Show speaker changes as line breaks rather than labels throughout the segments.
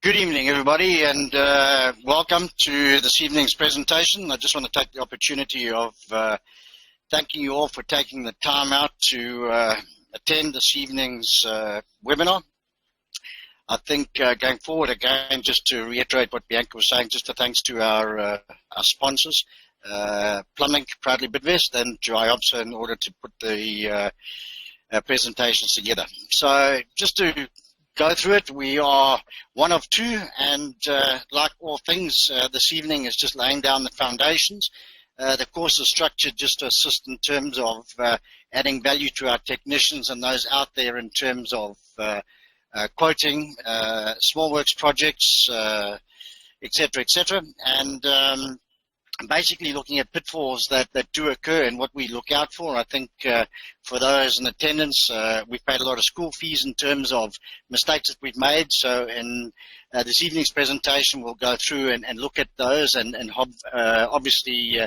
Good evening, everybody, and welcome to this evening's presentation. I just want to take the opportunity of thanking you all for taking the time out to attend this evening's webinar. I think going forward, again, just to reiterate what Bianca was saying, just a thanks to our sponsors, Plumbing, Proudly Bidvest, and to IOPSA in order to put the presentations together. So just to go through it, we are one of two, and like all things, this evening is just laying down the foundations. The course is structured just to assist in terms of adding value to our technicians and those out there in terms of quoting, small works projects, etc., and basically looking at pitfalls that do occur and what we look out for. I think for those in attendance, we've paid a lot of school fees in terms of mistakes that we've made. So in this evening's presentation, we'll go through and look at those and obviously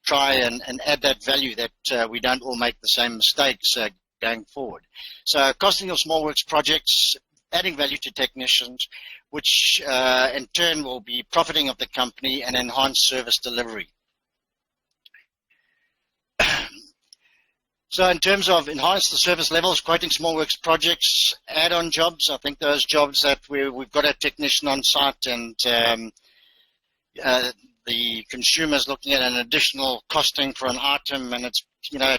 try and add that value that we don't all make the same mistakes going forward. So costing of small works projects, adding value to technicians, which in turn will be profiting of the company and enhance service delivery. So in terms of enhance the service levels, quoting small works projects, add-on jobs, I think those jobs that we've got a technician on site and the consumer's looking at an additional costing for an item, and it's,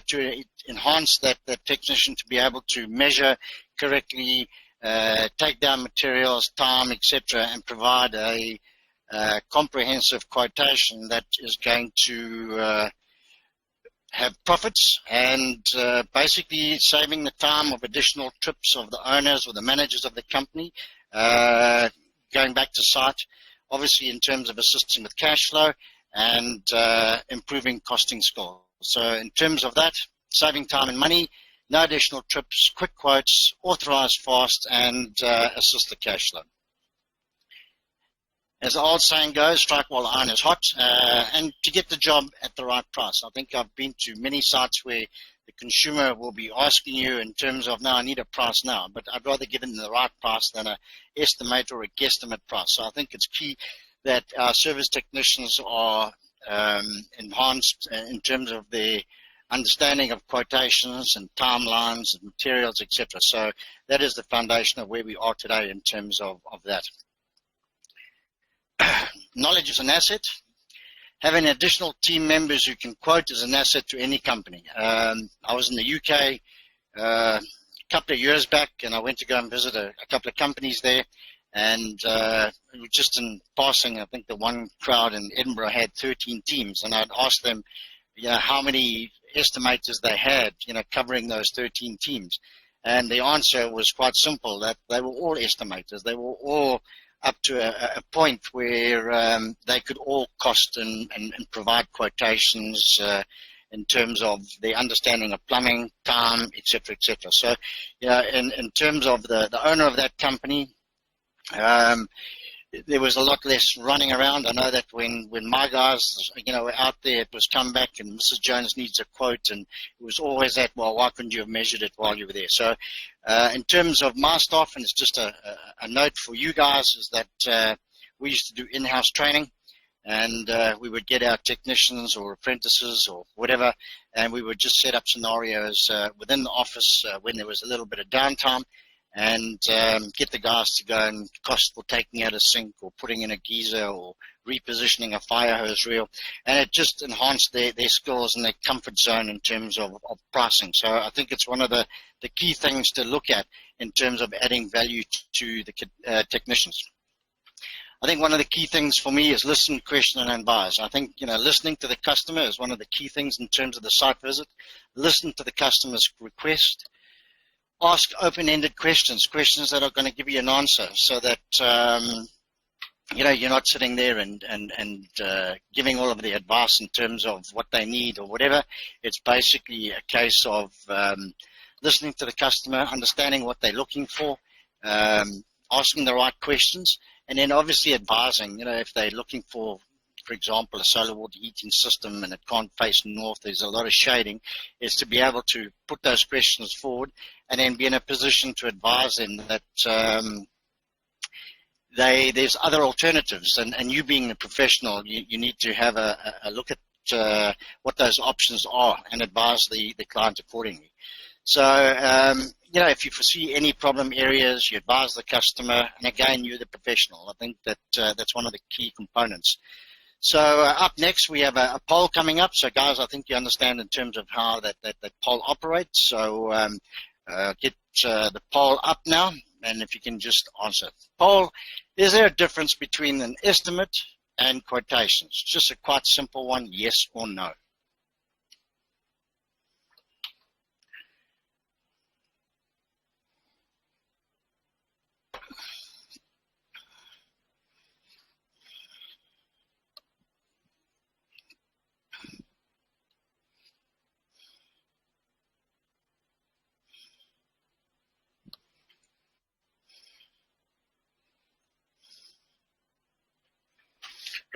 to enhance that technician to be able to measure correctly, take down materials, time, etc., and provide a comprehensive quotation that is going to have profits and basically saving the time of additional trips of the owners or the managers of the company, going back to site, obviously in terms of assisting with cash flow and improving costing skills. So in terms of that, saving time and money, no additional trips, quick quotes, authorized fast, and assist the cash flow. As the old saying goes, strike while the iron is hot, and to get the job at the right price. I think I've been to many sites where the consumer will be asking you in terms of, no, I need a price now, but I'd rather give them the right price than an estimate or a guesstimate price. So I think it's key that our service technicians are enhanced in terms of their understanding of quotations and timelines and materials, etc. So that is the foundation of where we are today in terms of that. Knowledge is an asset. Having additional team members who can quote is an asset to any company. I was in the UK a couple of years back, and I went to go and visit a couple of companies there, and just in passing, I think the one crowd in Edinburgh had 13 teams, and I'd asked them how many estimators they had, covering those 13 teams. And the answer was quite simple, that they were all estimators. They were all up to a point where they could all cost and provide quotations in terms of their understanding of plumbing, time, etc., etc. So, in terms of the owner of that company, there was a lot less running around. I know that when my guys, were out there, it was come back and Mrs. Jones needs a quote, and it was always that, well, why couldn't you have measured it while you were there? So in terms of my staff, and it's just a note for you guys, is that we used to do in-house training, and we would get our technicians or apprentices or whatever, and we would just set up scenarios within the office when there was a little bit of downtime, and get the guys to go and cost for taking out a sink or putting in a geyser or repositioning a fire hose reel, and it just enhanced their skills and their comfort zone in terms of pricing. So I think it's one of the key things to look at in terms of adding value to the technicians. I think one of the key things for me is listen, question, and advise. I think, listening to the customer is one of the key things in terms of the site visit. Listen to the customer's request. Ask open-ended questions that are going to give you an answer, so that you're not sitting there and giving all of the advice in terms of what they need or whatever. It's basically a case of listening to the customer, understanding what they're looking for, asking the right questions, and then obviously advising. If they're looking for example, a solar water heating system and it can't face north, there's a lot of shading, is to be able to put those questions forward and then be in a position to advise them that there's other alternatives, and you being the professional, you need to have a look at what those options are and advise the client accordingly. So, if you foresee any problem areas, you advise the customer, and again, you're the professional. I think that that's one of the key components. So up next, we have a poll coming up. So guys, I think you understand in terms of how that poll operates. So get the poll up now, and if you can just answer. Poll, is there a difference between an estimate and quotations? Just a quite simple one, yes or no.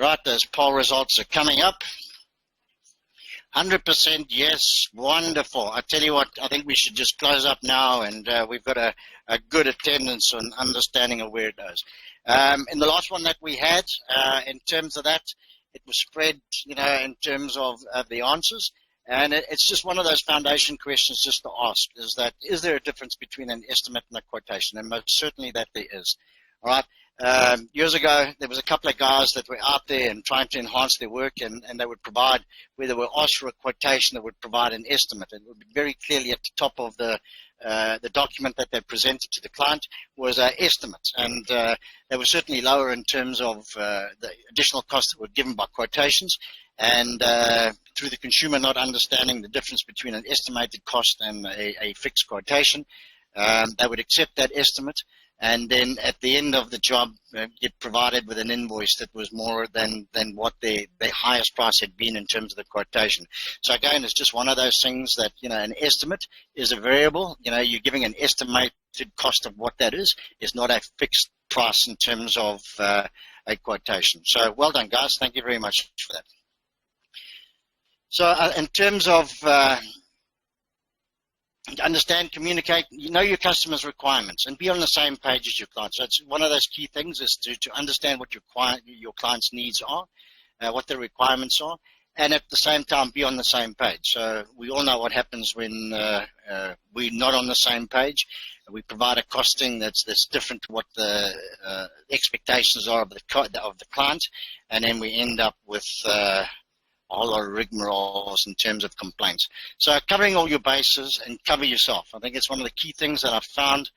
Right, those poll results are coming up. 100% yes, wonderful. I tell you what, I think we should just close up now, and we've got a good attendance and understanding of where it goes. In the last one that we had, in terms of that, it was spread, in terms of the answers, and it's just one of those foundation questions just to ask, is there a difference between an estimate and a quotation? And most certainly that there is. All right. Years ago, there was a couple of guys that were out there and trying to enhance their work, and they would provide, where they were asked for a quotation, they would provide an estimate. It would be very clearly at the top of the document that they presented to the client was an estimate, and they were certainly lower in terms of the additional costs that were given by quotations, and through the consumer not understanding the difference between an estimated cost and a fixed quotation, they would accept that estimate, and then at the end of the job get provided with an invoice that was more than what their highest price had been in terms of the quotation. So again, it's just one of those things that, an estimate is a variable. You're giving an estimated cost of what that is not a fixed price in terms of a quotation. So well done, guys. Thank you very much for that. So in terms of understand, communicate, know your customer's requirements and be on the same page as your client. So it's one of those key things is to understand what your client's needs are, what their requirements are, and at the same time be on the same page. So we all know what happens when we're not on the same page. We provide a costing that's different to what the expectations are of the client, and then we end up with a whole lot of rigmaroles in terms of complaints. So covering all your bases and cover yourself. I think it's one of the key things that I've found.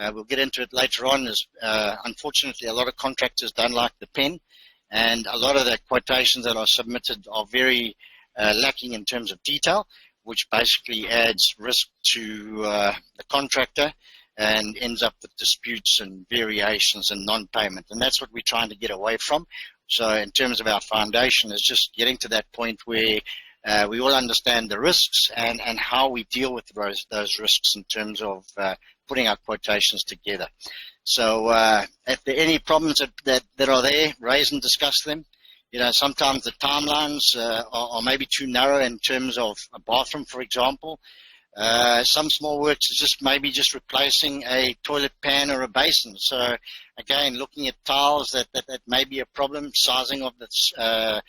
We'll get into it later on. Is unfortunately a lot of contractors don't like the pen, and a lot of the quotations that are submitted are very lacking in terms of detail, which basically adds risk to the contractor and ends up with disputes and variations and non-payment. And that's what we're trying to get away from. So in terms of our foundation, is just getting to that point where we all understand the risks and how we deal with those risks in terms of putting our quotations together. So if there are any problems that are there, raise and discuss them. Sometimes the timelines are maybe too narrow in terms of a bathroom, for example. Some small works is just replacing a toilet pan or a basin. So again, looking at tiles that may be a problem, sizing of the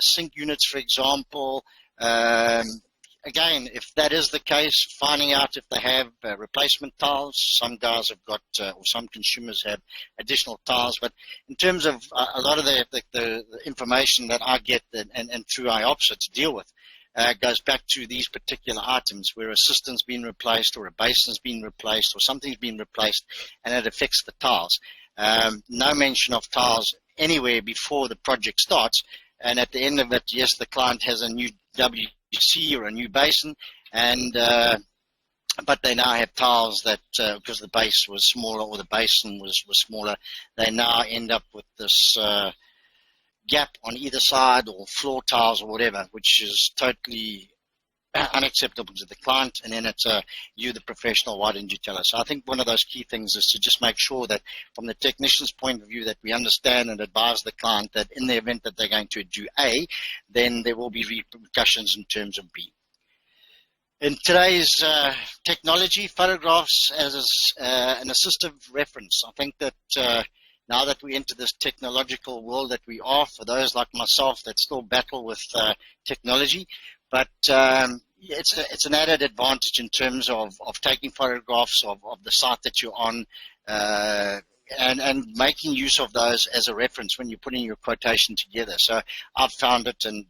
sink units, for example. Again, if that is the case, finding out if they have replacement tiles. Some guys have got, or some consumers have additional tiles. But in terms of a lot of the information that I get and through IOPSA to deal with, goes back to these particular items where a cistern's been replaced or a basin's been replaced or something's been replaced and it affects the tiles. No mention of tiles anywhere before the project starts, and at the end of it, yes, the client has a new WC or a new basin, and but they now have tiles that because the base was smaller or the basin was smaller, they now end up with this gap on either side or floor tiles or whatever, which is totally unacceptable to the client. And then it's you, the professional, why didn't you tell us? So I think one of those key things is to just make sure that from the technician's point of view that we understand and advise the client that in the event that they're going to do A, then there will be repercussions in terms of B. In today's technology, photographs as an assistive reference, I think that now that we enter this technological world that we are, for those like myself that still battle with technology. But it's an added advantage in terms of taking photographs of the site that you're on, and making use of those as a reference when you're putting your quotation together. So I've found it, and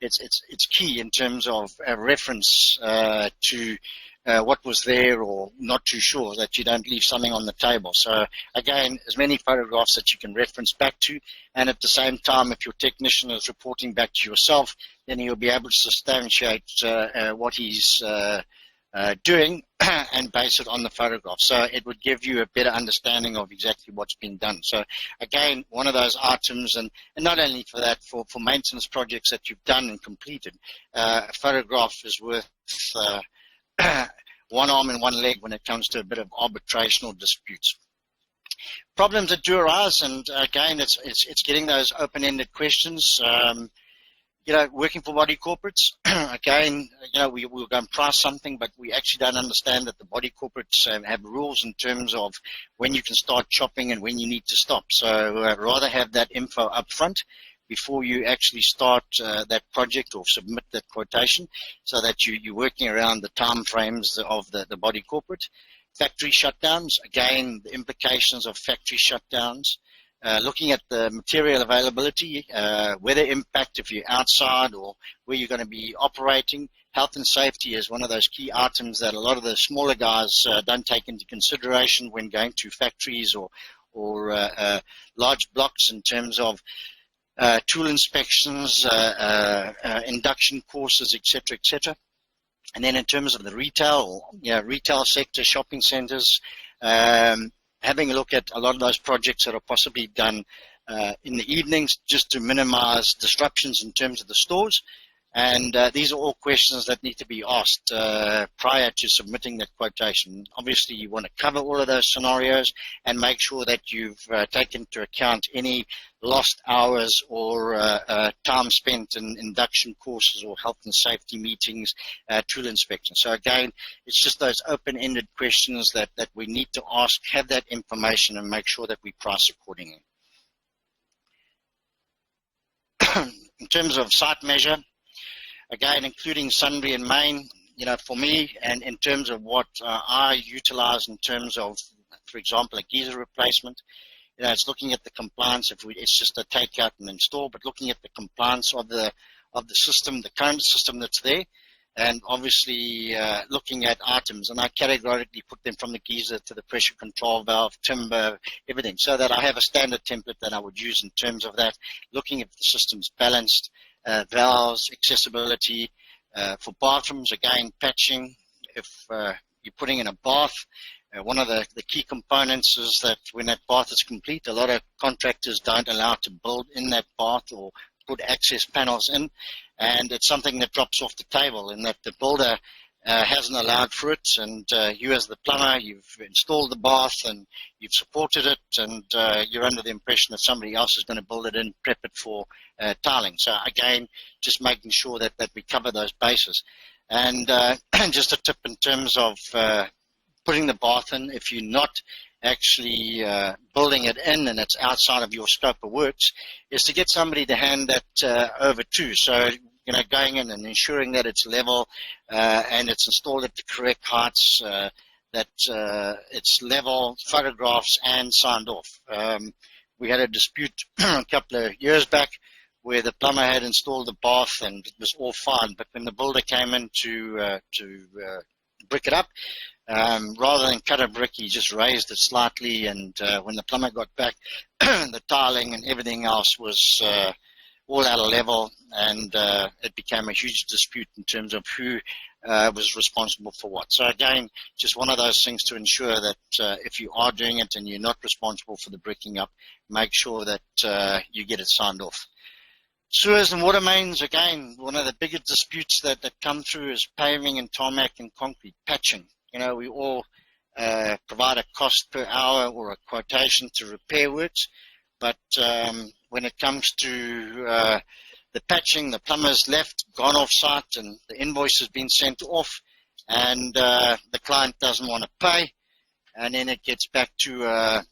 it's key in terms of a reference to what was there or not too sure, that you don't leave something on the table. So again, as many photographs that you can reference back to, and at the same time, if your technician is reporting back to yourself, then you'll be able to substantiate what he's doing and base it on the photograph. So it would give you a better understanding of exactly what's been done. So again, one of those items, and not only for that, for maintenance projects that you've done and completed, a photograph is worth one arm and one leg when it comes to a bit of arbitration or disputes. Problems that do arise, and again, it's getting those open-ended questions. Working for body corporates, again, we'll go and price something, but we actually don't understand that the body corporates have rules in terms of when you can start chopping and when you need to stop. So I'd rather have that info up front before you actually start that project or submit that quotation, so that you're working around the time frames of the body corporate. Factory shutdowns, again, the implications of factory shutdowns. Looking at the material availability, weather impact if you're outside or where you're going to be operating. Health and safety is one of those key items that a lot of the smaller guys don't take into consideration when going to factories or large blocks, in terms of tool inspections, induction courses, etc., etc. And then in terms of the retail sector, shopping centers, having a look at a lot of those projects that are possibly done in the evenings, just to minimize disruptions in terms of the stores. And these are all questions that need to be asked prior to submitting that quotation. Obviously, you want to cover all of those scenarios and make sure that you've taken into account any lost hours or time spent in induction courses or health and safety meetings, tool inspection. So again, it's just those open-ended questions that we need to ask, have that information, and make sure that we price accordingly. In terms of site measure, again, including Sundry and main, for me, and in terms of what I utilize in terms of, for example, a geyser replacement, it's looking at the compliance. It's just a take out and install, but looking at the compliance of the system, the current system that's there, and obviously looking at items. And I categorically put them from the geyser to the pressure control valve, timber, everything, so that I have a standard template that I would use in terms of that, looking if the system's balanced, valves, accessibility. For bathrooms, again, patching. If you're putting in a bath, one of the key components is that when that bath is complete, a lot of contractors don't allow to build in that bath or put access panels in, and it's something that drops off the table, in that the builder hasn't allowed for it, and you as the plumber, you've installed the bath and you've supported it, and you're under the impression that somebody else is going to build it in, prep it for tiling. So again, just making sure that we cover those bases. And just a tip in terms of putting the bath in, if you're not actually building it in and it's outside of your scope of works, is to get somebody to hand that over to. So going in and ensuring that it's level and it's installed at the correct heights, that it's level, photographs, and signed off. We had a dispute a couple of years back where the plumber had installed the bath and it was all fine, but when the builder came in to brick it up, rather than cut a brick, he just raised it slightly, and when the plumber got back, the tiling and everything else was all out of level, and it became a huge dispute in terms of who was responsible for what. So again, just one of those things to ensure that if you are doing it and you're not responsible for the bricking up, make sure that you get it signed off. Sewers and water mains, again, one of the biggest disputes that come through is paving and tarmac and concrete patching. We all provide a cost per hour or a quotation to repair works, but when it comes to the patching, the plumber's left, gone off site, and the invoice has been sent off, and the client doesn't want to pay, and then it gets back to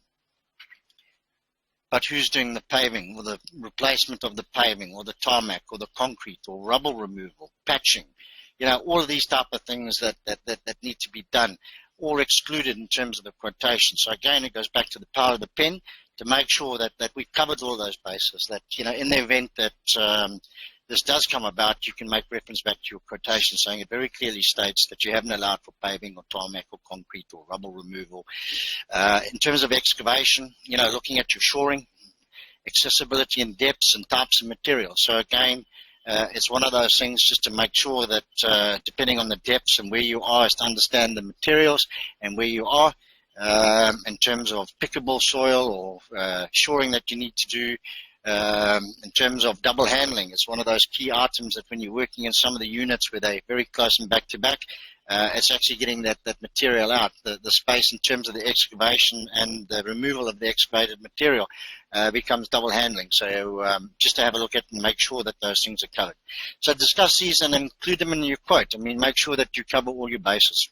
but who's doing the paving or the replacement of the paving or the tarmac or the concrete or rubble removal, patching, all of these type of things that need to be done, all excluded in terms of the quotation. So again, it goes back to the power of the pen to make sure that we've covered all those bases, that, in the event that this does come about, you can make reference back to your quotation saying it very clearly states that you haven't allowed for paving or tarmac or concrete or rubble removal. In terms of excavation, looking at your shoring, accessibility and depths and types of material. So again, it's one of those things just to make sure that depending on the depths and where you are, is to understand the materials and where you are in terms of pickable soil or shoring that you need to do. In terms of double handling, it's one of those key items that when you're working in some of the units where they're very close and back to back, it's actually getting that material out. The space in terms of the excavation and the removal of the excavated material becomes double handling. So just to have a look at and make sure that those things are covered. So discuss these and include them in your quote. Make sure that you cover all your bases.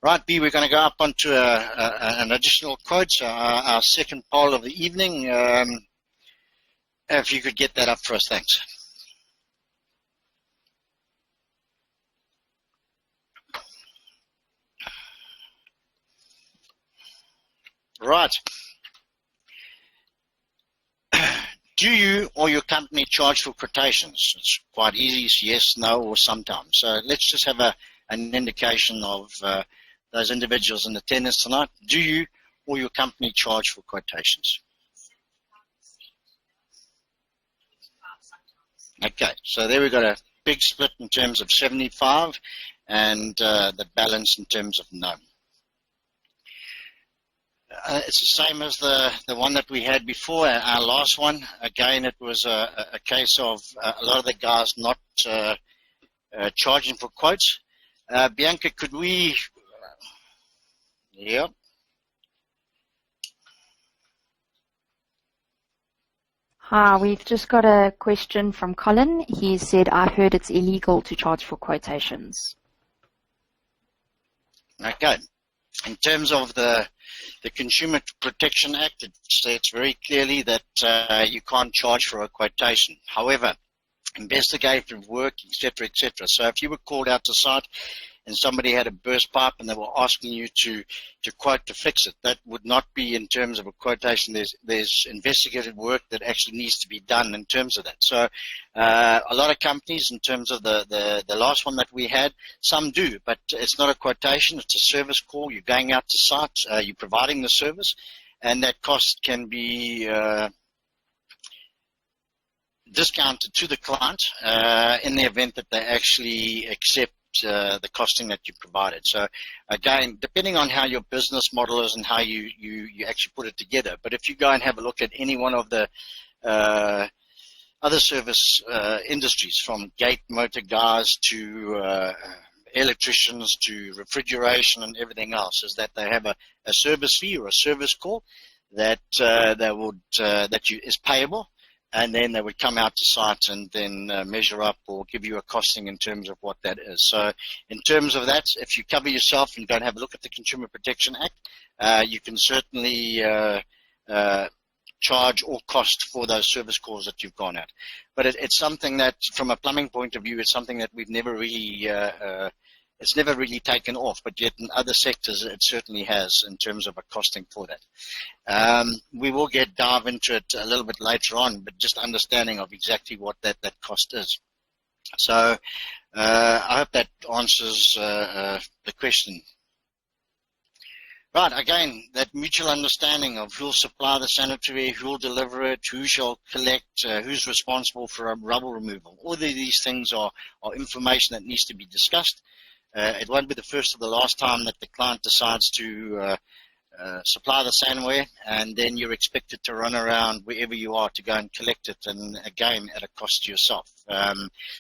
Right, B, we're going to go up onto an additional quote, so our second poll of the evening. If you could get that up for us, thanks. Right. Do you or your company charge for quotations? It's quite easy, it's yes, no, or sometimes. So let's just have an indication of those individuals in attendance tonight. Do you or your company charge for quotations? Okay, so there we've got a big split in terms of 75 and the balance in terms of no. It's the same as the one that we had before, our last one. Again, it was a case of a lot of the guys not charging for quotes. Bianca, could we... Yeah.
Hi, we've just got a question from Colin. He said, I heard it's illegal to charge for quotations.
Okay. In terms of the Consumer Protection Act, it states very clearly that you can't charge for a quotation. However, investigative work, etc., etc. So if you were called out to site and somebody had a burst pipe and they were asking you to quote to fix it, that would not be in terms of a quotation. There's investigative work that actually needs to be done in terms of that. So a lot of companies, in terms of the last one that we had, some do, but it's not a quotation, it's a service call. You're going out to site, you're providing the service, and that cost can be discounted to the client in the event that they actually accept the costing that you provided. So again, depending on how your business model is and how you actually put it together. But if you go and have a look at any one of the other service industries, from gate motor guys to electricians to refrigeration and everything else, is that they have a service fee or a service call that is payable. And then they would come out to site and then measure up or give you a costing in terms of what that is. So in terms of that, if you cover yourself and go and have a look at the Consumer Protection Act, you can certainly charge or cost for those service calls that you've gone at. But it's something that, from a plumbing point of view, it's something that we've never really it's never really taken off, but yet in other sectors it certainly has in terms of a costing for that. We will dive into it a little bit later on, but just understanding of exactly what that cost is. So I hope that answers the question. Right, again, that mutual understanding of who will supply the sanitary, who will deliver it, who shall collect, who's responsible for rubble removal. All of these things are information that needs to be discussed. It won't be the first or the last time that the client decides to supply the sandware, and then you're expected to run around wherever you are to go and collect it, and again at a cost to yourself.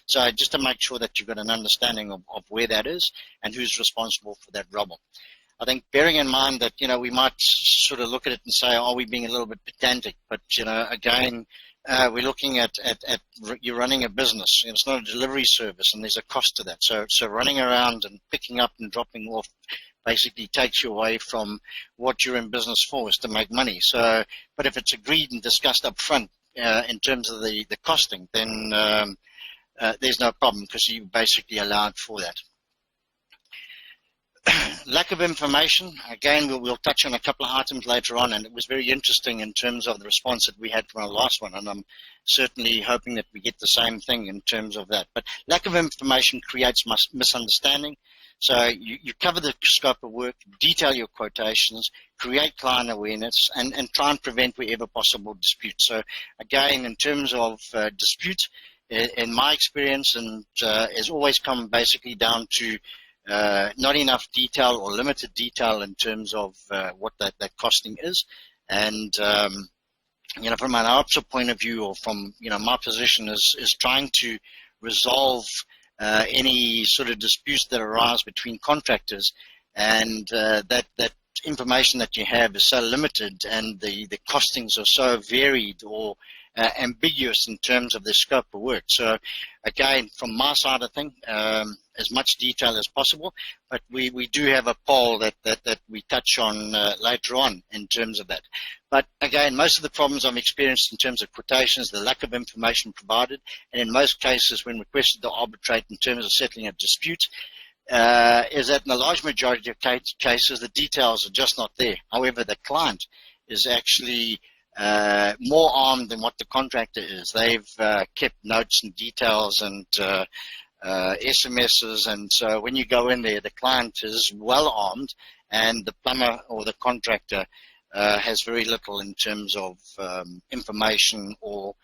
So just to make sure that you've got an understanding of where that is and who's responsible for that rubble. I think bearing in mind that, we might sort of look at it and say, are we being a little bit pedantic? But, again, we're looking at you're running a business. It's not a delivery service, and there's a cost to that. So running around and picking up and dropping off basically takes you away from what you're in business for, is to make money. So, but if it's agreed and discussed up front in terms of the costing, then there's no problem because you basically allowed for that. Lack of information, again, we'll touch on a couple of items later on, and it was very interesting in terms of the response that we had from our last one, and I'm certainly hoping that we get the same thing in terms of that. But lack of information creates misunderstanding. So you cover the scope of work, detail your quotations, create client awareness, and try and prevent wherever possible disputes. So again, in terms of disputes, in my experience, and has always come basically down to not enough detail or limited detail in terms of what that costing is. And from an ops point of view, or from my position is trying to resolve any sort of disputes that arise between contractors, and that information that you have is so limited, and the costings are so varied or ambiguous in terms of the scope of work. So again, from my side of things, as much detail as possible, but we do have a poll that we touch on later on in terms of that. But again, most of the problems I've experienced in terms of quotations, the lack of information provided, and in most cases when requested to arbitrate in terms of settling a dispute, is that in the large majority of cases, the details are just not there. However, the client is actually more armed than what the contractor is. They've kept notes and details and SMSs, and so when you go in there, the client is well armed, and the plumber or the contractor has very little in terms of information, or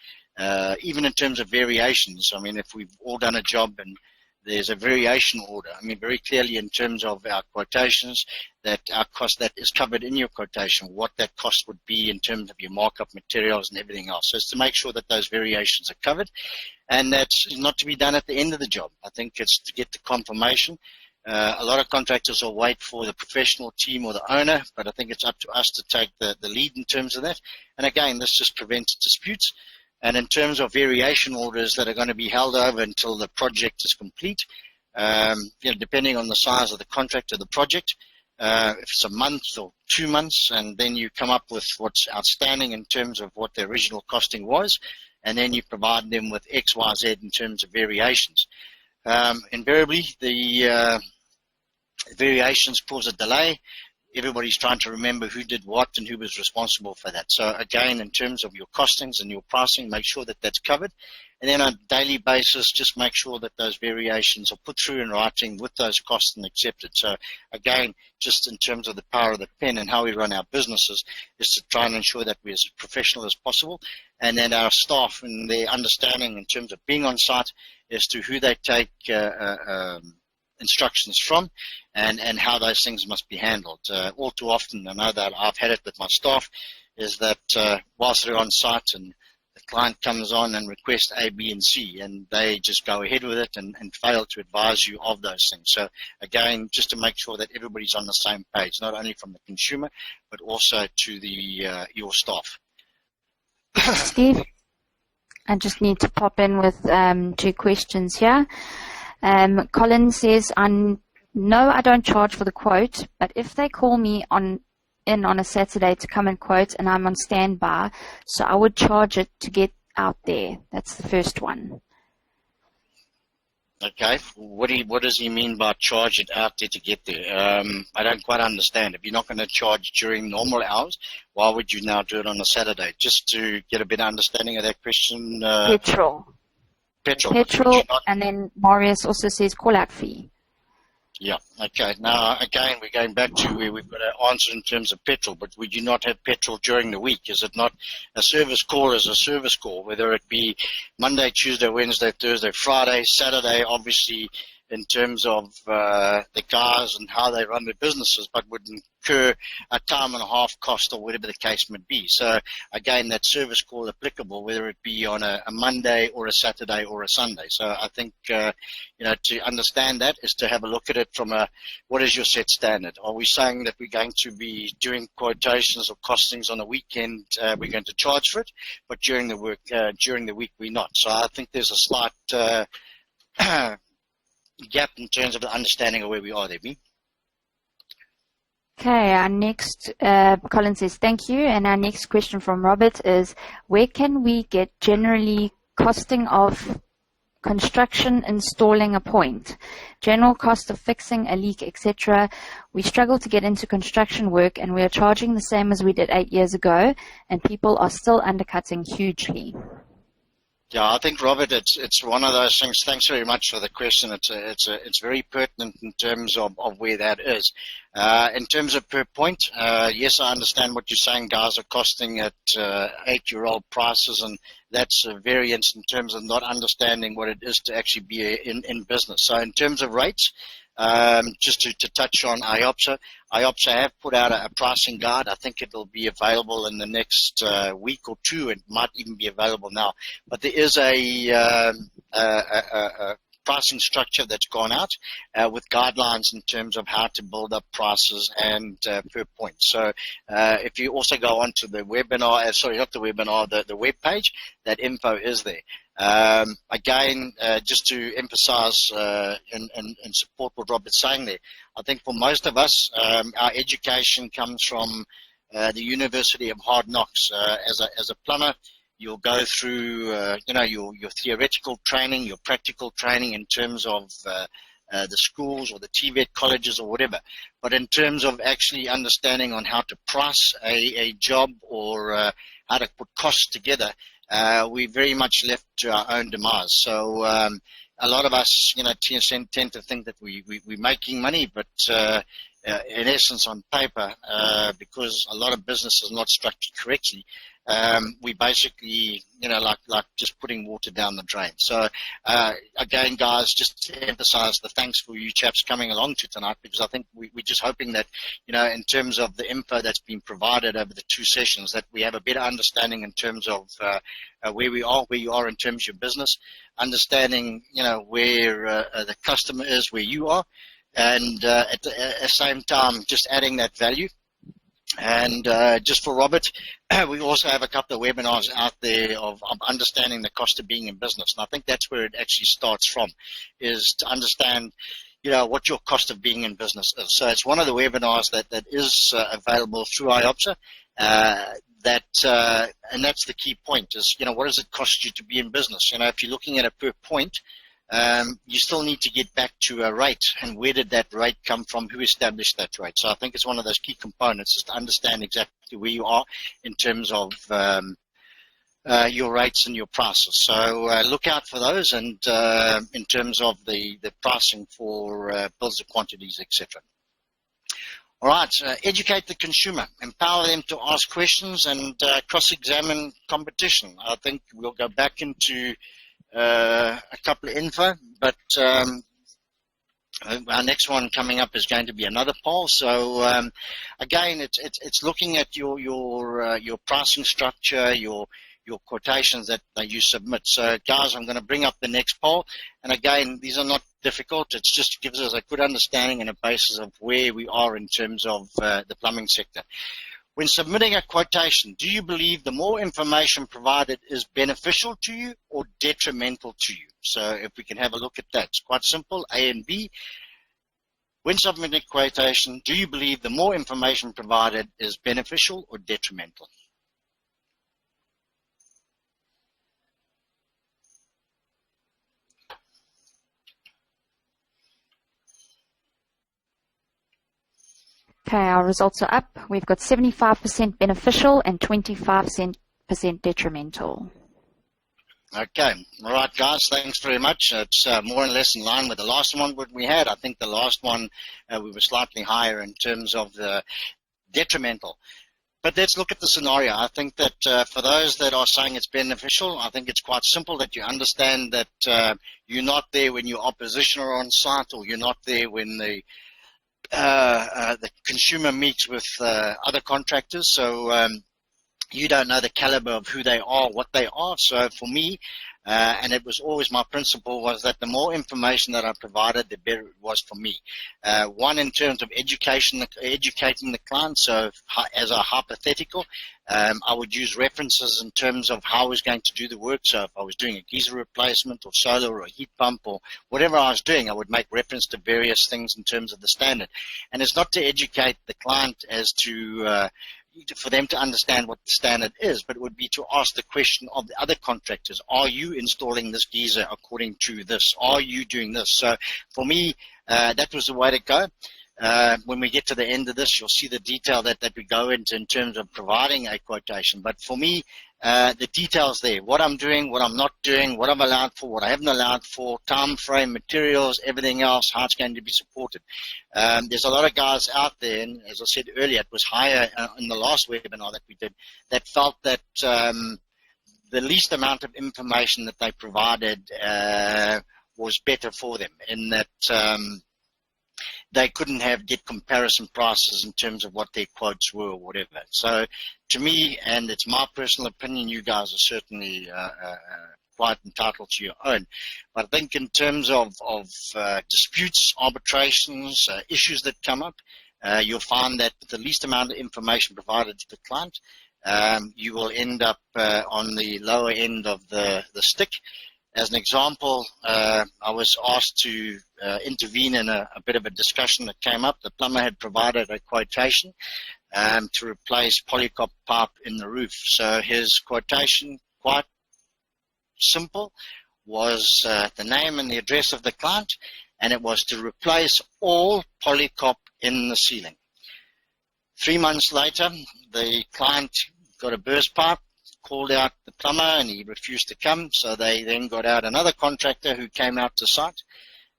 even in terms of variations. I mean, if we've all done a job and there's a variation order, I mean, very clearly in terms of our quotations, that our cost that is covered in your quotation, what that cost would be in terms of your markup materials and everything else. So it's to make sure that those variations are covered, and that's not to be done at the end of the job. I think it's to get the confirmation. A lot of contractors will wait for the professional team or the owner, but I think it's up to us to take the lead in terms of that. And again, this just prevents disputes. And in terms of variation orders that are going to be held over until the project is complete, depending on the size of the contract or the project, if it's a month or 2 months, and then you come up with what's outstanding in terms of what the original costing was, and then you provide them with X, Y, Z in terms of variations. Invariably, the variations cause a delay. Everybody's trying to remember who did what and who was responsible for that. So again, in terms of your costings and your pricing, make sure that that's covered. And then on a daily basis, just make sure that those variations are put through in writing with those costs and accepted. So again, just in terms of the power of the pen and how we run our businesses, is to try and ensure that we're as professional as possible. And then our staff and their understanding in terms of being on site as to who they take instructions from, and how those things must be handled. All too often, I know that I've had it with my staff, is that whilst they're on site and the client comes on and requests A, B, and C, and they just go ahead with it and fail to advise you of those things. So again, just to make sure that everybody's on the same page, not only from the consumer, but also to the your staff.
Steve, I just need to pop in with 2 questions here. Colin says, no, I don't charge for the quote, but if they call me in on a Saturday to come and quote, and I'm on standby, so I would charge it to get out there. That's the first one.
Okay, what does he mean by charge it out there to get there? I don't quite understand. If you're not going to charge during normal hours, why would you now do it on a Saturday? Just to get a better understanding of that question.
Petrol. And then Marius also says call-out fee.
Yeah, okay. Now, again, we're going back to where we've got an answer in terms of petrol, but would you not have petrol during the week? Is it not a service call as a service call, whether it be Monday, Tuesday, Wednesday, Thursday, Friday, Saturday, obviously, in terms of the guys and how they run their businesses, but would incur a time and a half cost or whatever the case may be. So again, that service call applicable, whether it be on a Monday or a Saturday or a Sunday. So I think, to understand that is to have a look at it from what is your set standard? Are we saying that we're going to be doing quotations or costings on a weekend, we're going to charge for it, but during the week we're not. So I think there's a slight gap in terms of the understanding of where we are there, B.
Okay, our next, Colin says thank you, and our next question from Robert is, where can we get generally costing of construction installing a point, general cost of fixing a leak, etc.? We struggle to get into construction work, and we are charging the same as we did 8 years ago, and people are still undercutting hugely.
Yeah, I think, Robert, it's one of those things. Thanks very much for the question. It's very pertinent in terms of where that is. In terms of per point, yes, I understand what you're saying. Guys are costing at 8-year-old prices, and that's a variance in terms of not understanding what it is to actually be in business. So in terms of rates, just to touch on IOPSA have put out a pricing guide. I think it'll be available in the next week or two. It might even be available now. But there is a pricing structure that's gone out with guidelines in terms of how to build up prices and per point. So if you also go onto the webinar, sorry, not the webinar, the web page, that info is there. Again, just to emphasize and support what Robert's saying there, I think for most of us, our education comes from the University of Hard Knocks. As a plumber, you'll go through your theoretical training, your practical training in terms of the schools or the TVET colleges or whatever. But in terms of actually understanding on how to price a job or how to put costs together, we very much left to our own demise. So a lot of us, tend to think that we're making money, but in essence, on paper, because a lot of business is not structured correctly, we basically, like just putting water down the drain. So again, guys, just to emphasize the thanks for you chaps coming along to tonight, because I think we're just hoping that, in terms of the info that's been provided over the 2 sessions, that we have a better understanding in terms of where you are in terms of your business, understanding, where the customer is, where you are, and at the same time, just adding that value. And just for Robert, we also have a couple of webinars out there of understanding the cost of being in business. And I think that's where it actually starts from, is to understand, what your cost of being in business is. So it's one of the webinars that is available through IOPSA. And that's the key point is, what does it cost you to be in business? If you're looking at a per point, you still need to get back to a rate, and where did that rate come from? Who established that rate? So I think it's one of those key components is to understand exactly where you are in terms of your rates and your prices. So look out for those, and in terms of the pricing for bills of quantities, etc. All right, educate the consumer, empower them to ask questions, and cross-examine competition. I think we'll go back into a couple of info, but our next one coming up is going to be another poll. So again, it's looking at your pricing structure, your quotations that you submit. So guys, I'm going to bring up the next poll, and again, these are not difficult. It just gives us a good understanding and a basis of where we are in terms of the plumbing sector. When submitting a quotation, do you believe the more information provided is beneficial to you or detrimental to you? So if we can have a look at that. It's quite simple, A and B. When submitting a quotation, do you believe the more information provided is beneficial or detrimental?
Okay, our results are up. We've got 75% beneficial and 25% detrimental.
Okay. All right, guys. Thanks very much. It's more or less in line with the last one that we had. I think the last one we were slightly higher in terms of the detrimental. But let's look at the scenario. I think that for those that are saying it's beneficial, I think it's quite simple that you understand that you're not there when your opposition are on site, or you're not there when the consumer meets with other contractors. So you don't know the caliber of who they are, what they are. So for me, and it was always my principle, was that the more information that I provided, the better it was for me. One, in terms of educating the client. So as a hypothetical, I would use references in terms of how I was going to do the work. So if I was doing a geyser replacement or solar or a heat pump or whatever I was doing, I would make reference to various things in terms of the standard. And it's not to educate the client as to for them to understand what the standard is, but it would be to ask the question of the other contractors: are you installing this geyser according to this? Are you doing this? So for me, that was the way to go. When we get to the end of this, you'll see the detail that we go into in terms of providing a quotation. But for me, the details there: what I'm doing, what I'm not doing, what I'm allowed for, what I haven't allowed for, time frame, materials, everything else, how it's going to be supported. There's a lot of guys out there, and as I said earlier, it was higher in the last webinar that we did, that felt that the least amount of information that they provided was better for them, in that they couldn't get comparison prices in terms of what their quotes were or whatever. So to me, and it's my personal opinion, you guys are certainly quite entitled to your own. But I think in terms of disputes, arbitrations, issues that come up, you'll find that the least amount of information provided to the client, you will end up on the lower end of the stick. As an example, I was asked to intervene in a bit of a discussion that came up. The plumber had provided a quotation to replace polycop pipe in the roof. So his quotation, quite simple, was the name and the address of the client, and it was to replace all polycop in the ceiling. 3 months later, the client got a burst pipe, called out the plumber, and he refused to come. So they then got out another contractor who came out to site,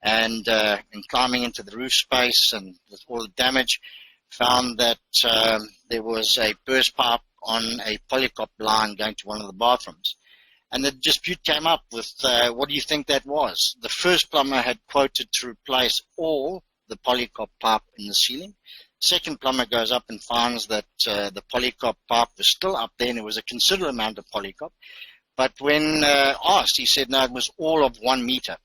and in climbing into the roof space and with all the damage, found that there was a burst pipe on a polycop line going to one of the bathrooms. And the dispute came up with, what do you think that was? The first plumber had quoted to replace all the polycop pipe in the ceiling. Second plumber goes up and finds that the polycop pipe was still up there, and it was a considerable amount of polycop. But when asked, he said, no, it was all of 1 meter.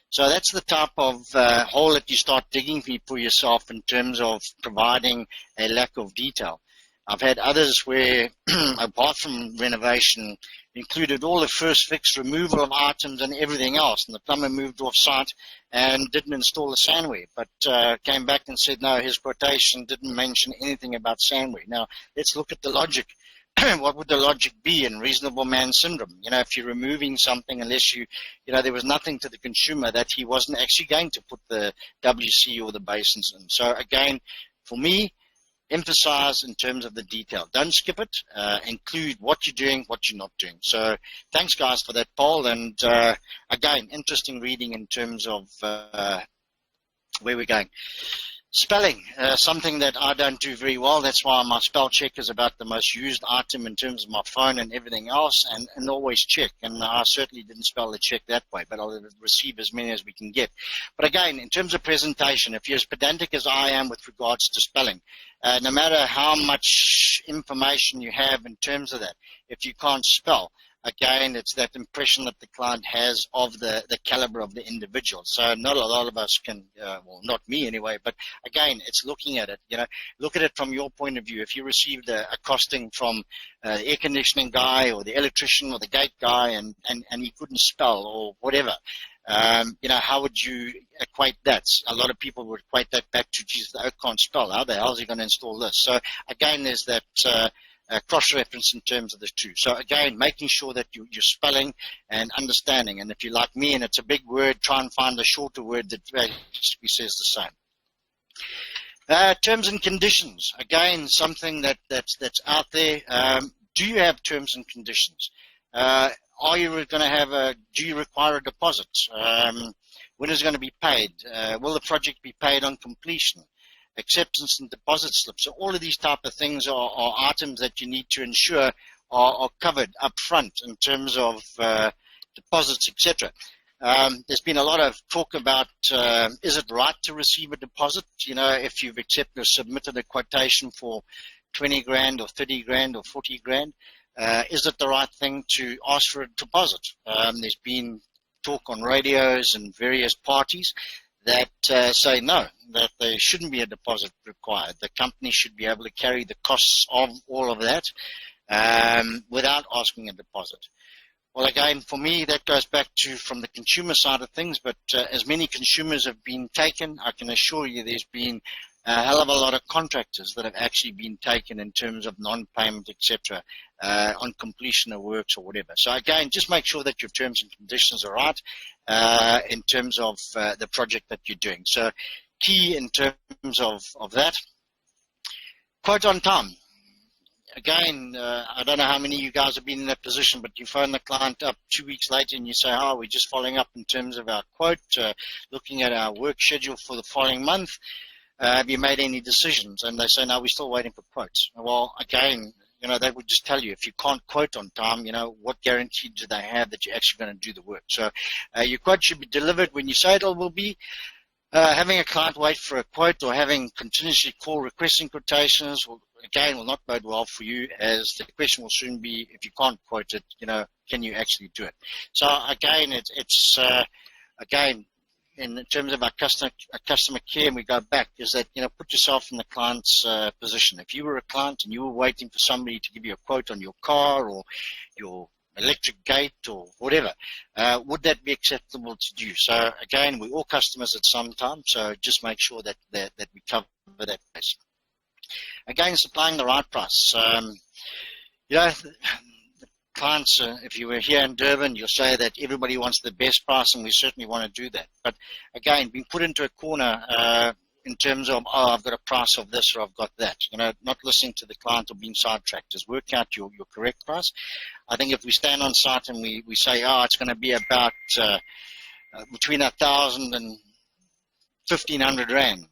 So that's the type of hole that you start digging for yourself in terms of providing a lack of detail. I've had others where a bathroom renovation included all the first fix, removal of items and everything else, and the plumber moved off site and didn't install the sandware, but came back and said no, his quotation didn't mention anything about sandware. Now let's look at the logic. What would the logic be in reasonable man syndrome? You know, if you're removing something, unless there was nothing to the consumer that he wasn't actually going to put the WC or the basins in. So again, for me, emphasize in terms of the detail. Don't skip it. Include what you're doing, what you're not doing. So thanks, guys, for that poll. And again, interesting reading in terms of where we're going. Spelling, something that I don't do very well. That's why my spell check is about the most used item in terms of my phone and everything else, and always check. And I certainly didn't spell the check that way, but I'll receive as many as we can get. But again, in terms of presentation, if you're as pedantic as I am with regards to spelling, no matter how much information you have in terms of that, if you can't spell, again, it's that impression that the client has of the caliber of the individual. So not a lot of us can, well, not me anyway, but again, it's looking at it. Look at it from your point of view. If you received a costing from the air conditioning guy or the electrician or the gate guy and he couldn't spell or whatever, how would you equate that? A lot of people would equate that back to, geez, the oak can't spell. How the hell is he going to install this? So again, there's that cross-reference in terms of the two. So again, making sure that you're spelling and understanding. And if you're like me and it's a big word, try and find a shorter word that basically says the same. Terms and conditions. Again, something that's out there. Do you have terms and conditions? Are you going to have do you require a deposit? When is it going to be paid? Will the project be paid on completion? Acceptance and deposit slips. So all of these type of things are items that you need to ensure are covered up front in terms of deposits, etc. There's been a lot of talk about is it right to receive a deposit? If you've submitted a quotation for 20 grand or 30 grand or 40 grand. Is it the right thing to ask for a deposit? There's been talk on radios and various parties that say no, that there shouldn't be a deposit required. The company should be able to carry the costs of all of that without asking a deposit. Well, again, for me, that goes back to from the consumer side of things, but as many consumers have been taken, I can assure you there's been a hell of a lot of contractors that have actually been taken in terms of non-payment, etc., on completion of works or whatever. So again, just make sure that your terms and conditions are right in terms of the project that you're doing. So key in terms of that, quote on time. Again, I don't know how many of you guys have been in that position, but you phone the client up 2 weeks later and you say, oh, we're just following up in terms of our quote, looking at our work schedule for the following month. Have you made any decisions? And they say, no, we're still waiting for quotes. Well, again, they would just tell you, if you can't quote on time, what guarantee do they have that you're actually going to do the work? So your quote should be delivered when you say it will be. Having a client wait for a quote or having continuously call requesting quotations will not bode well for you, as the question will soon be, if you can't quote it, can you actually do it? So again, it's in terms of our customer care, and we go back, is that, put yourself in the client's position. If you were a client and you were waiting for somebody to give you a quote on your car or your electric gate or whatever, would that be acceptable to do? So again, we're all customers at some time, so just make sure that we cover that place. Again, supplying the right price. Clients, if you were here in Durban, you'll say that everybody wants the best price, and we certainly want to do that. But again, being put into a corner in terms of, oh, I've got a price of this or I've got that, not listening to the client or being sidetracked, is work out your correct price. I think if we stand on site and we say, oh, it's going to be about between 1,000 and 1,500 Rand,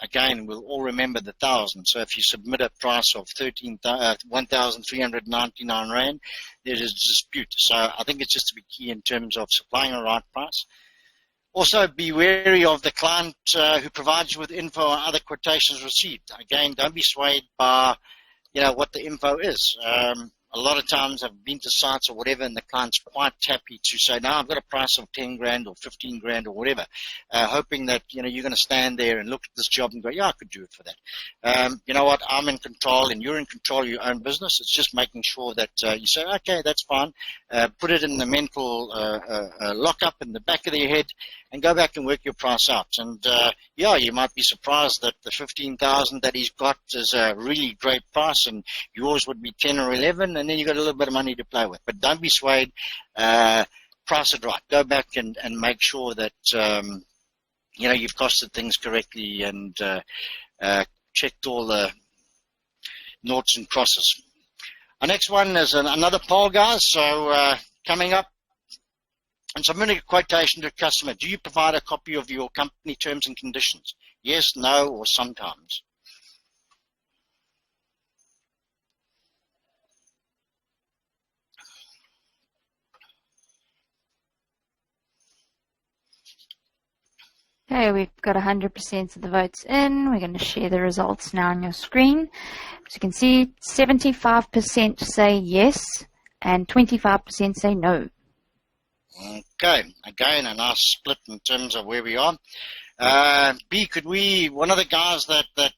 again, we'll all remember the 1,000. So if you submit a price of 1,399 Rand, there is a dispute. So I think it's just to be key in terms of supplying a right price. Also, be wary of the client who provides you with info on other quotations received. Again, don't be swayed by, what the info is. A lot of times I've been to sites or whatever, and the client's quite happy to say, no, I've got a price of 10 grand or 15 grand or whatever, hoping that, you're going to stand there and look at this job and go, yeah, I could do it for that. You know what? I'm in control and you're in control of your own business. It's just making sure that you say, okay, that's fine. Put it in the mental lockup in the back of your head and go back and work your price out. And, you might be surprised that the 15,000 that he's got is a really great price, and yours would be 10 or 11, and then you've got a little bit of money to play with. But don't be swayed. Price it right. Go back and make sure that, you've costed things correctly and checked all the noughts and crosses. Our next one is another poll, guys. So coming up, and submitting a quotation to a customer, do you provide a copy of your company terms and conditions? Yes, no, or sometimes?
Okay, we've got 100% of the votes in. We're going to share the results now on your screen. As you can see, 75% say yes and 25% say no.
Okay, again, a nice split in terms of where we are. B, one of the guys that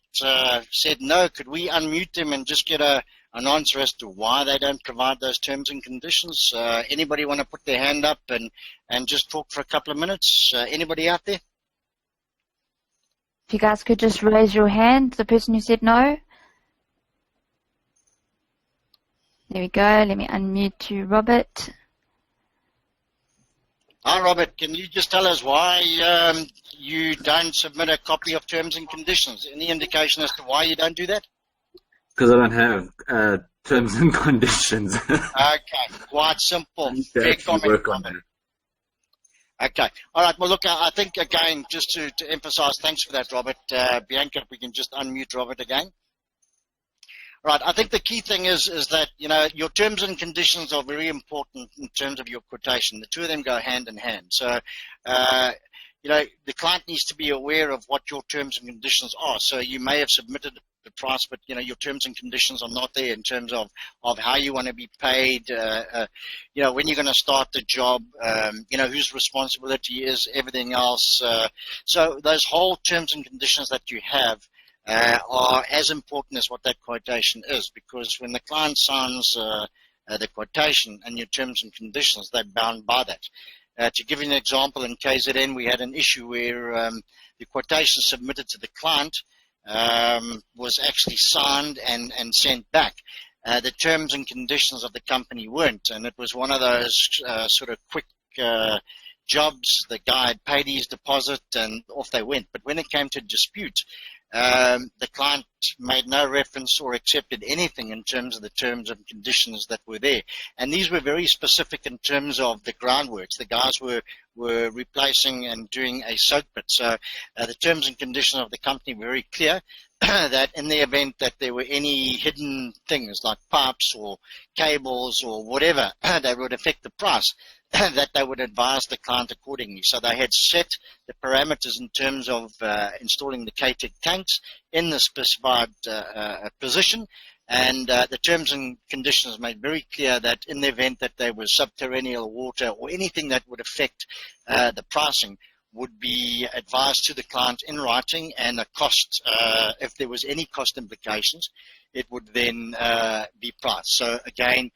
said no, could we unmute them and just get an answer as to why they don't provide those terms and conditions? Anybody want to put their hand up and just talk for a couple of minutes? Anybody out there?
If you guys could just raise your hand, the person who said no. There we go. Let me unmute you, Robert.
Hi, Robert. Can you just tell us why you don't submit a copy of terms and conditions? Any indication as to why you don't do that?
Because I don't have terms and conditions.
Okay, quite simple. Fair comment, Robert. Okay. All right. Well, look, I think, again, just to emphasize, thanks for that, Robert. Bianca, if we can just unmute Robert again. Right. I think the key thing is that, your terms and conditions are very important in terms of your quotation. The two of them go hand in hand. So, the client needs to be aware of what your terms and conditions are. So you may have submitted a the price, but your terms and conditions are not there in terms of how you want to be paid, when you're going to start the job, whose responsibility is everything else. So those whole terms and conditions that you have are as important as what that quotation is, because when the client signs the quotation and your terms and conditions, they're bound by that. To give you an example, in KZN, we had an issue where the quotation submitted to the client was actually signed and sent back. The terms and conditions of the company weren't, and it was one of those sort of quick jobs. The guy had paid his deposit and off they went. But when it came to dispute, the client made no reference or accepted anything in terms of the terms and conditions that were there. And these were very specific in terms of the groundworks. The guys were replacing and doing a soak pit. So the terms and conditions of the company were very clear that in the event that there were any hidden things like pipes or cables or whatever that would affect the price, that they would advise the client accordingly. So they had set the parameters in terms of installing the KTEC tanks in the specified position, and the terms and conditions made very clear that in the event that there was subterranean water or anything that would affect the pricing, would be advised to the client in writing, and a cost, if there was any cost implications, it would then be priced. So again,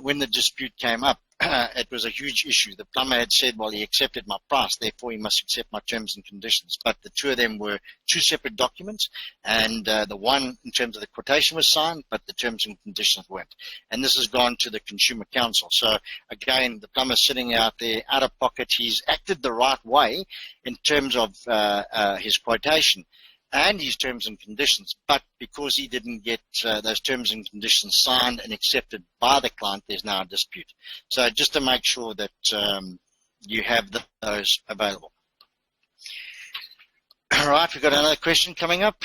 when the dispute came up, it was a huge issue. The plumber had said, well, he accepted my price, therefore he must accept my terms and conditions. But the two of them were two separate documents, and the one in terms of the quotation was signed, but the terms and conditions weren't. And this has gone to the Consumer Council. So again, the plumber's sitting out there out of pocket. He's acted the right way in terms of his quotation and his terms and conditions, but because he didn't get those terms and conditions signed and accepted by the client, there's now a dispute. So just to make sure that you have those available. All right, we've got another question coming up.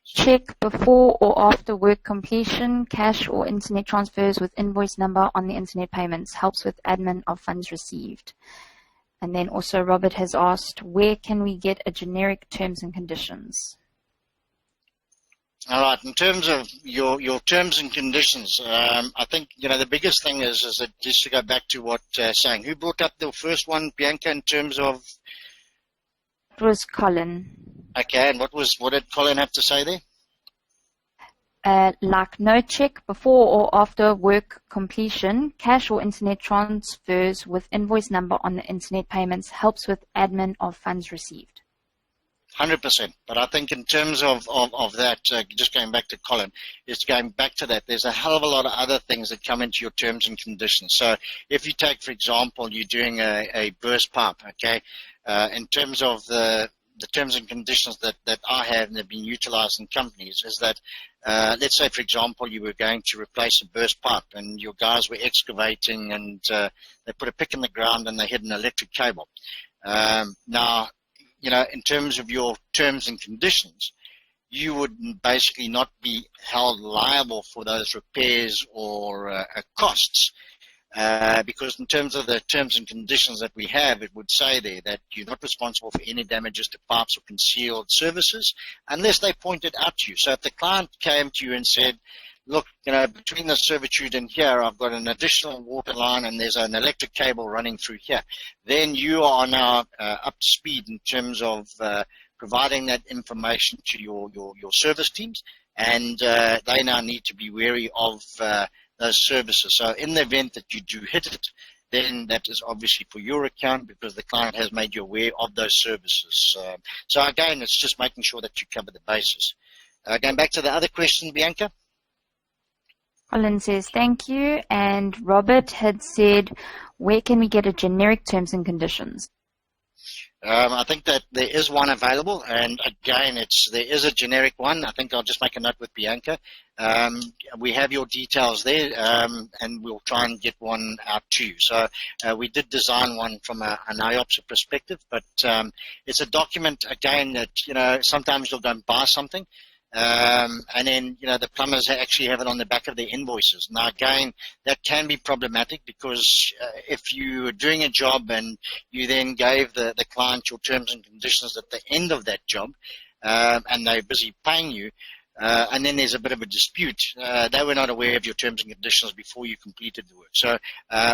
Check before or after work completion, cash or internet transfers with invoice number on the internet payments. Helps with admin of funds received. And then also Robert has asked, where can we get a generic terms and conditions?
All right, in terms of your terms and conditions, I think, the biggest thing is that just to go back to what saying, who brought up the first one, Bianca, in terms of?
It was Colin.
Okay, and what did Colin have to say there?
Like no check before or after work completion, cash or internet transfers with invoice number on the internet payments. Helps with admin of funds received.
100%. But I think in terms of that, just going back to Colin, is going back to that, there's a hell of a lot of other things that come into your terms and conditions. So if you take, for example, you're doing a burst pipe, okay, in terms of the terms and conditions that I have and have been utilized in companies is that, let's say, for example, you were going to replace a burst pipe and your guys were excavating and they put a pick in the ground and they hit an electric cable. Now, in terms of your terms and conditions, you would basically not be held liable for those repairs or costs. Because in terms of the terms and conditions that we have, it would say there that you're not responsible for any damages to pipes or concealed services unless they point it out to you. So if the client came to you and said, look, between the servitude and here, I've got an additional water line and there's an electric cable running through here, then you are now up to speed in terms of providing that information to your service teams, and they now need to be wary of those services. So in the event that you do hit it, then that is obviously for your account because the client has made you aware of those services. So again, it's just making sure that you cover the bases. Going back to the other question, Bianca.
Colin says, thank you. And Robert had said, where can we get a generic terms and conditions?
I think that there is one available, and again, there is a generic one. I think I'll just make a note with Bianca. We have your details there, and we'll try and get one out to you. So we did design one from an IOPSA perspective, but it's a document, again, that, sometimes you'll go and buy something, and then, the plumbers actually have it on the back of their invoices. Now, again, that can be problematic because if you're doing a job and you then gave the client your terms and conditions at the end of that job, and they're busy paying you, and then there's a bit of a dispute. They were not aware of your terms and conditions before you completed the work. So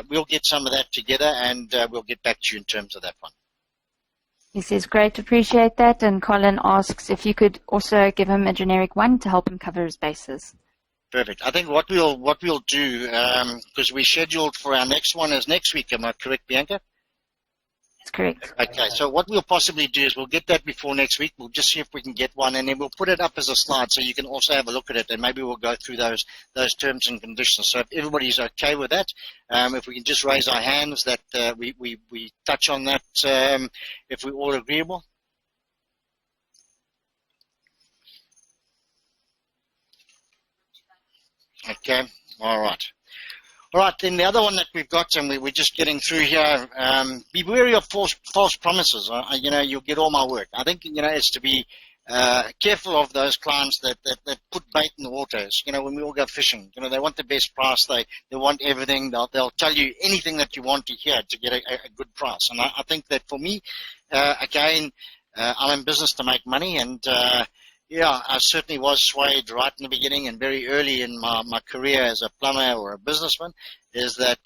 we'll get some of that together, and we'll get back to you in terms of that one.
He says, great, appreciate that. And Colin asks if you could also give him a generic one to help him cover his bases.
Perfect. I think what we'll do, because we scheduled for our next one is next week. Am I correct, Bianca?
That's correct.
Okay, so what we'll possibly do is we'll get that before next week. We'll just see if we can get one, and then we'll put it up as a slide so you can also have a look at it, and maybe we'll go through those terms and conditions. So if everybody's okay with that, if we can just raise our hands that we touch on that, if we're all agreeable. Okay, all right. All right, then the other one that we've got, and we're just getting through here, be wary of false promises. You'll get all my work. I think, it's to be careful of those clients that put bait in the waters. When we all go fishing, they want the best price. They want everything. They'll tell you anything that you want to hear to get a good price. And I think that for me, again, I'm in business to make money, and yeah, I certainly was swayed right in the beginning and very early in my career as a plumber or a businessman, is that,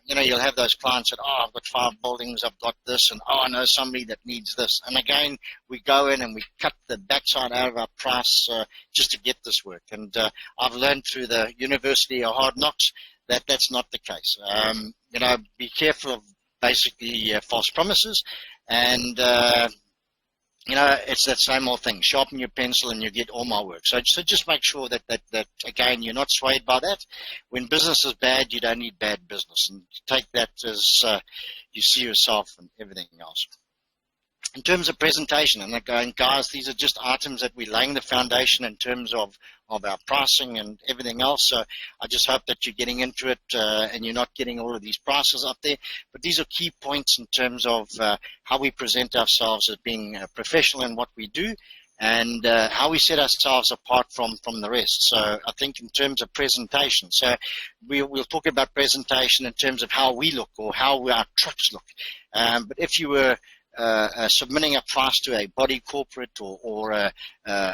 you'll have those clients that, I've got 5 buildings, I've got this, and I know somebody that needs this. And again, we go in and we cut the backside out of our price just to get this work. And I've learned through the University of Hard Knocks that that's not the case. Be careful of basically false promises, and it's that same old thing. Sharpen your pencil and you get all my work. So just make sure that again, you're not swayed by that. When business is bad, you don't need bad business. And take that as you see yourself and everything else. In terms of presentation, and again, guys, these are just items that we're laying the foundation in terms of our pricing and everything else. So I just hope that you're getting into it and you're not getting all of these prices up there. But these are key points in terms of how we present ourselves as being professional in what we do, and how we set ourselves apart from the rest. So I think in terms of presentation, so we'll talk about presentation in terms of how we look or how our trucks look. But if you were submitting a price to a body corporate or a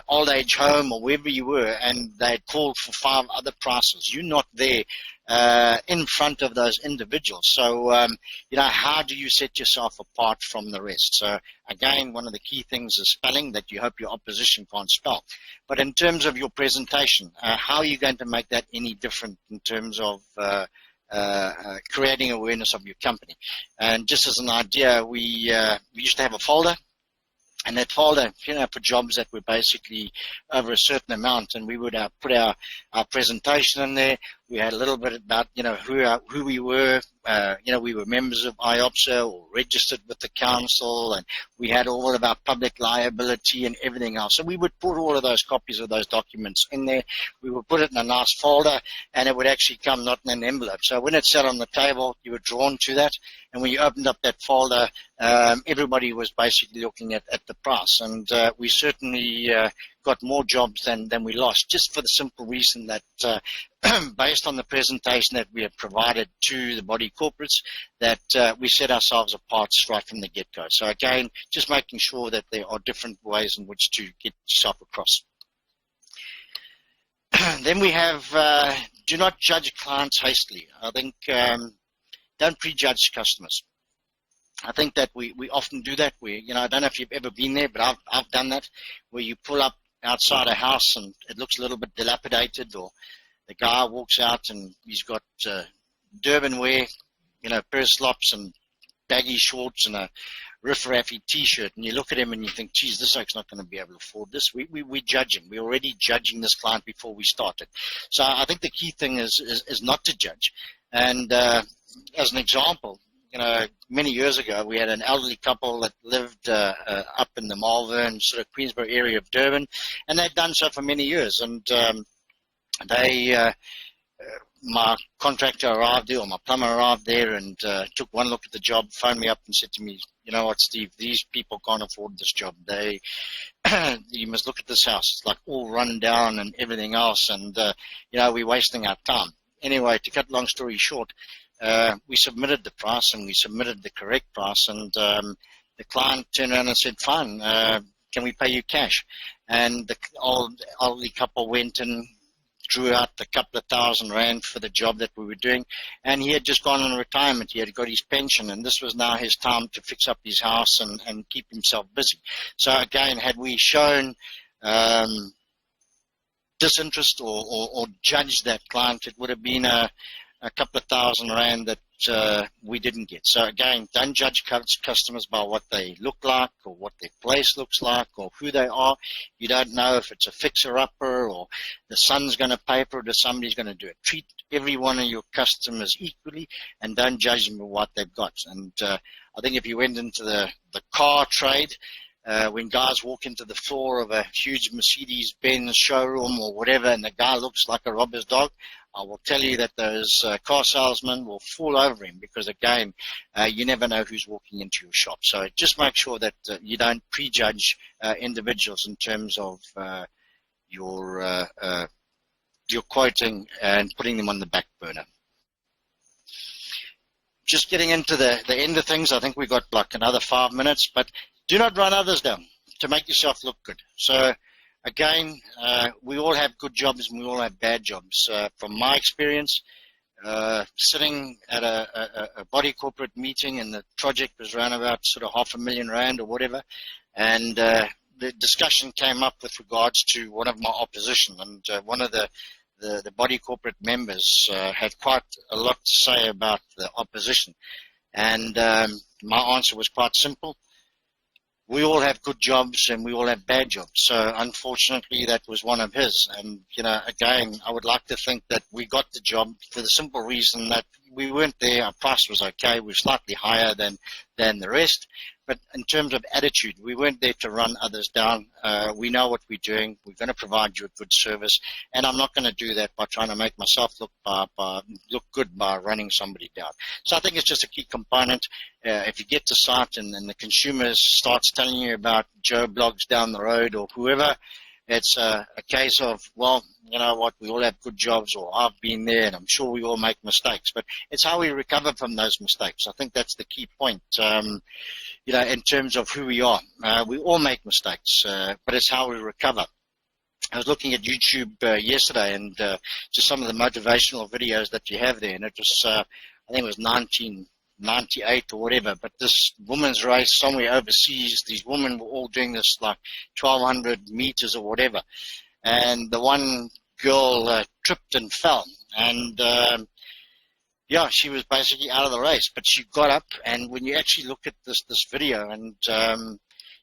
old age home or wherever you were, and they had called for 5 other prices, you're not there in front of those individuals. So how do you set yourself apart from the rest? So again, one of the key things is spelling, that you hope your opposition can't spell. But in terms of your presentation, how are you going to make that any different in terms of creating awareness of your company? And just as an idea, we used to have a folder, and that folder, for jobs that were basically over a certain amount, and we would put our presentation in there. We had a little bit about, who we were. We were members of IOPSA or registered with the council, and we had all of our public liability and everything else. So we would put all of those copies of those documents in there. We would put it in a nice folder, and it would actually come not in an envelope. So when it sat on the table, you were drawn to that, and when you opened up that folder, everybody was basically looking at the price. And we certainly got more jobs than we lost, just for the simple reason that based on the presentation that we have provided to the body corporates, that we set ourselves apart right from the get-go. So again, just making sure that there are different ways in which to get yourself across. Then we have do not judge clients hastily. I think don't prejudge customers. I think that we often do that. I don't know if you've ever been there, but I've done that, where you pull up outside a house and it looks a little bit dilapidated, or the guy walks out and he's got Durban wear, pair of slops and baggy shorts and a riff-raffy T-shirt, and you look at him and you think, geez, this oak's not going to be able to afford this. We're judging. We're already judging this client before we started. So I think the key thing is not to judge. And as an example, many years ago, we had an elderly couple that lived up in the Malvern, sort of Queensborough area of Durban, and they'd done so for many years. And my contractor arrived there, or my plumber arrived there, and took one look at the job, phoned me up and said to me, you know what, Steve, these people can't afford this job. You must look at this house. It's like all run down and everything else, and we're wasting our time. Anyway, to cut long story short, we submitted the price, and we submitted the correct price, and the client turned around and said, fine, can we pay you cash? And the elderly couple went and drew out a couple of $1,000 for the job that we were doing, and he had just gone on retirement. He had got his pension, and this was now his time to fix up his house and keep himself busy. So again, had we shown disinterest or judged that client, it would have been a couple of $1,000 that we didn't get. So again, don't judge customers by what they look like or what their place looks like or who they are. You don't know if it's a fixer-upper or the son's going to pay for it or somebody's going to do it. Treat every one of your customers equally and don't judge them by what they've got. And I think if you went into the car trade, when guys walk into the floor of a huge Mercedes-Benz showroom or whatever and the guy looks like a robber's dog, I will tell you that those car salesmen will fall over him because, again, you never know who's walking into your shop. So just make sure that you don't prejudge individuals in terms of your quoting and putting them on the back burner. Just getting into the end of things, I think we've got like another 5 minutes, but do not run others down to make yourself look good. So again, we all have good jobs and we all have bad jobs. From my experience, sitting at a body corporate meeting and the project was around about sort of R500,000 or whatever, and the discussion came up with regards to one of my opposition, and one of the body corporate members had quite a lot to say about the opposition. And my answer was quite simple. We all have good jobs and we all have bad jobs. So unfortunately, that was one of his. And, again, I would like to think that we got the job for the simple reason that we weren't there. Our price was okay. We were slightly higher than the rest. But in terms of attitude, we weren't there to run others down. We know what we're doing. We're going to provide you a good service. And I'm not going to do that by trying to make myself look good by running somebody down. So I think it's just a key component. If you get to site and the consumer starts telling you about Joe Blogs down the road or whoever, it's a case of, well, you know what, we all have good jobs, or I've been there, and I'm sure we all make mistakes. But it's how we recover from those mistakes. I think that's the key point, in terms of who we are. We all make mistakes, but it's how we recover. I was looking at YouTube yesterday and just some of the motivational videos that you have there, and it was, I think it was 1998 or whatever, but this women's race somewhere overseas, these women were all doing this like 1,200 meters or whatever, and the one girl tripped and fell, and she was basically out of the race, but she got up, and when you actually look at this video and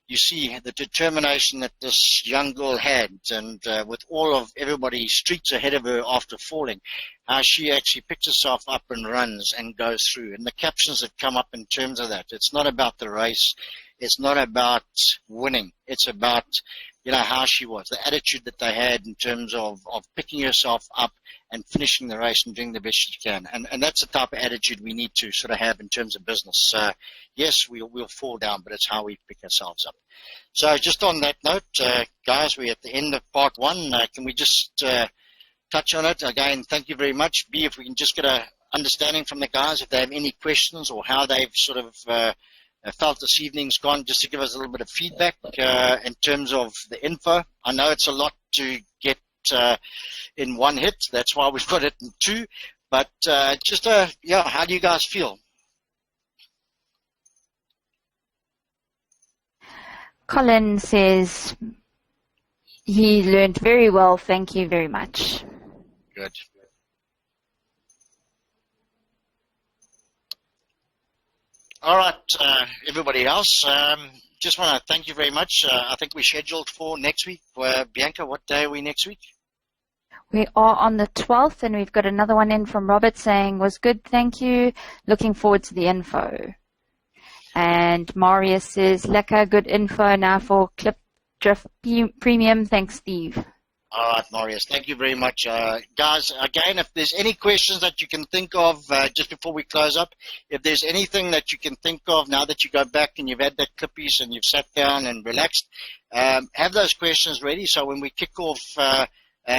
you see the determination that this young girl had, and with all of everybody streets ahead of her after falling, how she actually picks herself up and runs and goes through. And the captions that come up in terms of that, it's not about the race, it's not about winning, it's about how she was, the attitude that they had in terms of picking yourself up and finishing the race and doing the best you can. And that's the type of attitude we need to sort of have in terms of business. Yes, we'll fall down, but it's how we pick ourselves up. So just on that note, guys, we're at the end of part one. Can we just touch on it? Again, thank you very much. B, if we can just get an understanding from the guys, if they have any questions or how they've sort of felt this evening's gone, just to give us a little bit of feedback in terms of the info. I know it's a lot to get in one hit. That's why we've got it in two. But how do you guys feel?
Colin says he learned very well. Thank you very much.
Good. All right, everybody else, just want to thank you very much. I think we're scheduled for next week. Bianca, what day are we next week?
We are on the 12th, and we've got another one in from Robert saying, was good, thank you. Looking forward to the info. And Marius says, lekker, good info now for Clip Drift Premium. Thanks, Steve.
All right, Marius, thank you very much. Guys, again, if there's any questions that you can think of just before we close up, if there's anything that you can think of now that you go back and you've had that clippies and you've sat down and relaxed, have those questions ready so when we kick off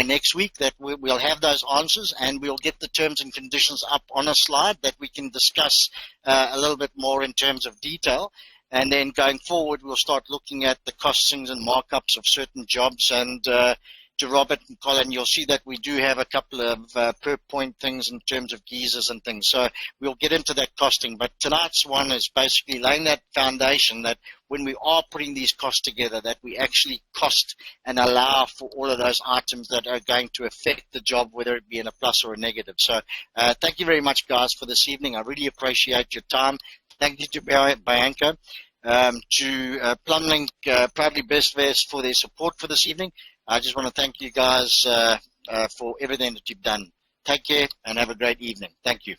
next week that we'll have those answers, and we'll get the terms and conditions up on a slide that we can discuss a little bit more in terms of detail. And then going forward, we'll start looking at the costings and markups of certain jobs. And to Robert and Colin, you'll see that we do have a couple of per point things in terms of geysers and things. So we'll get into that costing. But tonight's one is basically laying that foundation that when we are putting these costs together, that we actually cost and allow for all of those items that are going to affect the job, whether it be in a plus or a negative. So thank you very much, guys, for this evening. I really appreciate your time. Thank you to Bianca, to Plumlink, Proudly Best Vest for their support for this evening. I just want to thank you guys for everything that you've done. Take care and have a great evening. Thank you.